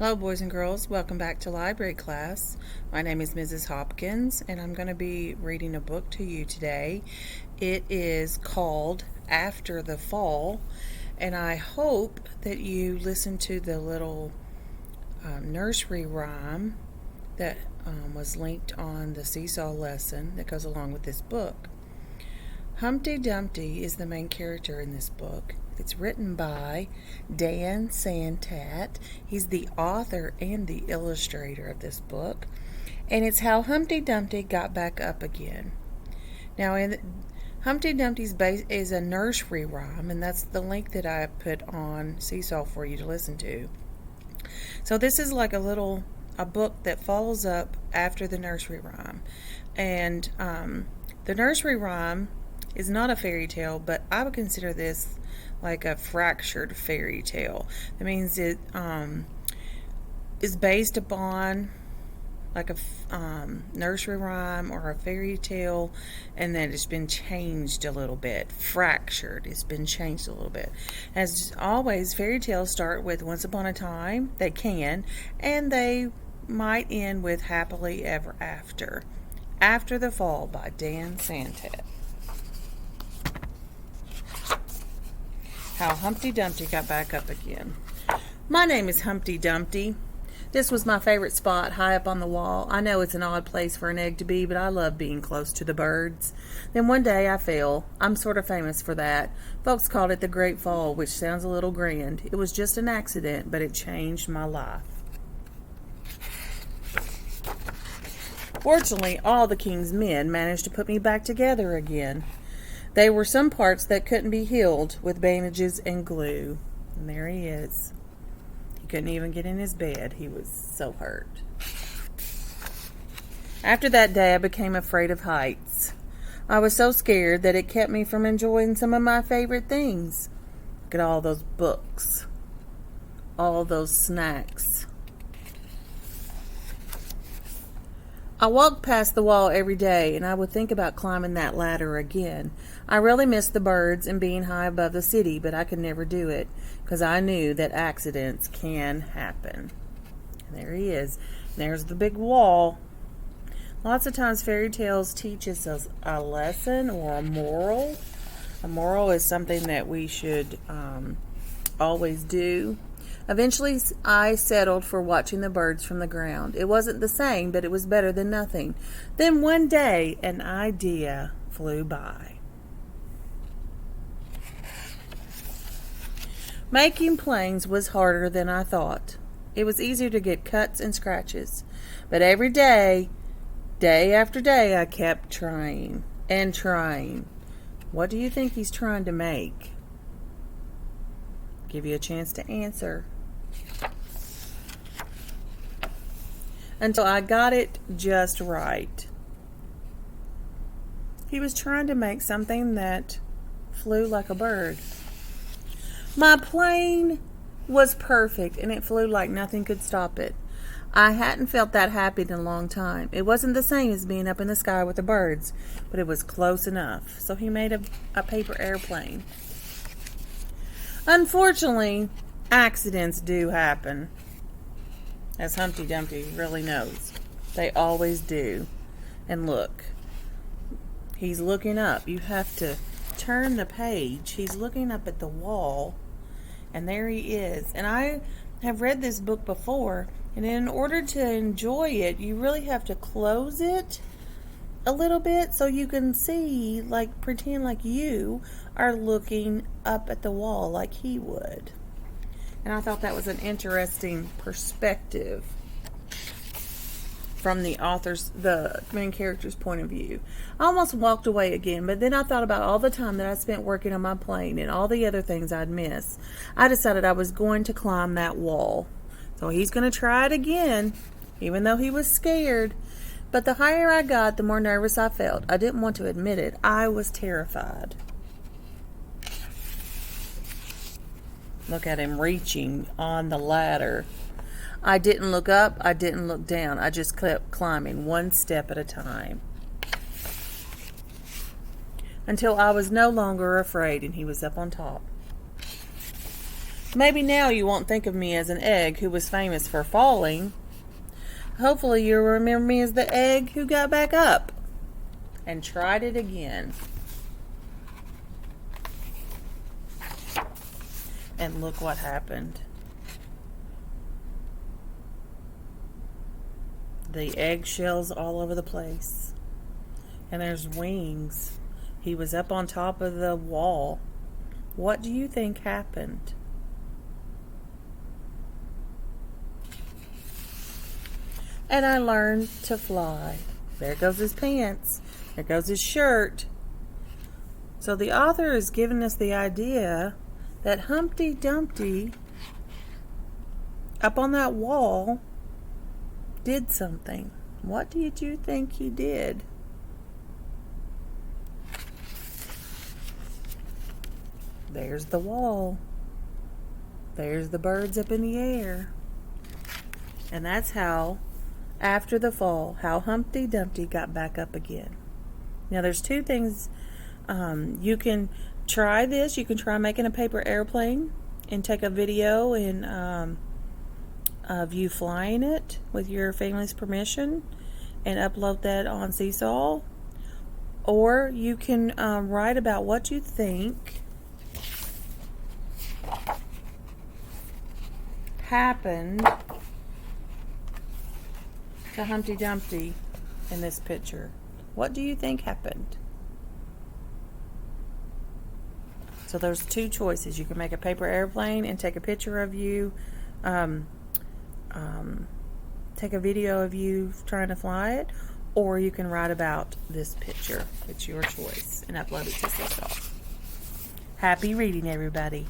Hello, boys and girls. Welcome back to library class. My name is Mrs. Hopkins, and I'm going to be reading a book to you today. It is called After the Fall, and I hope that you listen to the little nursery rhyme that was linked on the seesaw lesson that goes along with this book. Humpty Dumpty is the main character in this book. It's written by Dan Santat. He's the author and the illustrator of this book. And it's how Humpty Dumpty got back up again. Now, Humpty Dumpty's base is a nursery rhyme, and that's the link that I put on Seesaw for you to listen to. So this is like a book that follows up after the nursery rhyme. And the nursery rhyme is not a fairy tale, but I would consider this like a fractured fairy tale. That means it is based upon like a nursery rhyme or a fairy tale, and then it's been changed a little bit. Fractured, it's been changed a little bit. As always, fairy tales start with once upon a time. They can, and they might end with happily ever after. After the Fall by Dan Santat. How Humpty Dumpty got back up again. My name is Humpty Dumpty. This was my favorite spot, high up on the wall. I know it's an odd place for an egg to be, but I love being close to the birds. Then one day I fell. I'm sort of famous for that. Folks called it the Great Fall, which sounds a little grand. It was just an accident, but it changed my life. Fortunately, all the king's men managed to put me back together again. There were some parts that couldn't be healed with bandages and glue. And there he is. He couldn't even get in his bed. He was so hurt. After that day, I became afraid of heights. I was so scared that it kept me from enjoying some of my favorite things. Look at all those books. All those snacks. I walked past the wall every day, and I would think about climbing that ladder again. I really missed the birds and being high above the city, but I could never do it because I knew that accidents can happen. And there he is. There's the big wall. Lots of times fairy tales teach us a lesson or a moral. A moral is something that we should always do. Eventually, I settled for watching the birds from the ground. It wasn't the same, but it was better than nothing. Then one day, an idea flew by. Making planes was harder than I thought. It was easier to get cuts and scratches. But every day, day after day, I kept trying and trying. What do you think he's trying to make? Give you a chance to answer. Until I got it just right. He was trying to make something that flew like a bird. My plane was perfect, and it flew like nothing could stop it. I hadn't felt that happy in a long time. It wasn't the same as being up in the sky with the birds, but it was close enough. So he made a paper airplane. Unfortunately, accidents do happen. As Humpty Dumpty really knows. They always do. And look. He's looking up. You have to turn the page. He's looking up at the wall. And there he is. And I have read this book before. And in order to enjoy it, you really have to close it a little bit so you can see, like, pretend like you are looking up at the wall like he would. And I thought that was an interesting perspective from the main character's point of view. I almost walked away again, but then I thought about all the time that I spent working on my plane and all the other things I'd miss. I decided I was going to climb that wall. So he's going to try it again, even though he was scared. But the higher I got, the more nervous I felt. I didn't want to admit it. I was terrified. Look at him reaching on the ladder. I didn't look up. I didn't look down. I just kept climbing one step at a time. Until I was no longer afraid and he was up on top. Maybe now you won't think of me as an egg who was famous for falling. Hopefully you'll remember me as the egg who got back up and tried it again. And look what happened. The eggshells all over the place. And there's wings. He was up on top of the wall. What do you think happened? And I learned to fly. There goes his pants. There goes his shirt. So the author is giving us the idea that Humpty Dumpty up on that wall did something. What did you think he did? There's the wall. There's the birds up in the air. And that's how, after the fall, how Humpty Dumpty got back up again. Now there's two things. You can try this. You can try making a paper airplane and take a video of you flying it with your family's permission and upload that on Seesaw. Or you can write about what you think happened to Humpty Dumpty in this picture. What do you think happened? So there's two choices. You can make a paper airplane and take a picture of you, take a video of you trying to fly it, or you can write about this picture. It's your choice and upload it to Seesaw. Happy reading, everybody.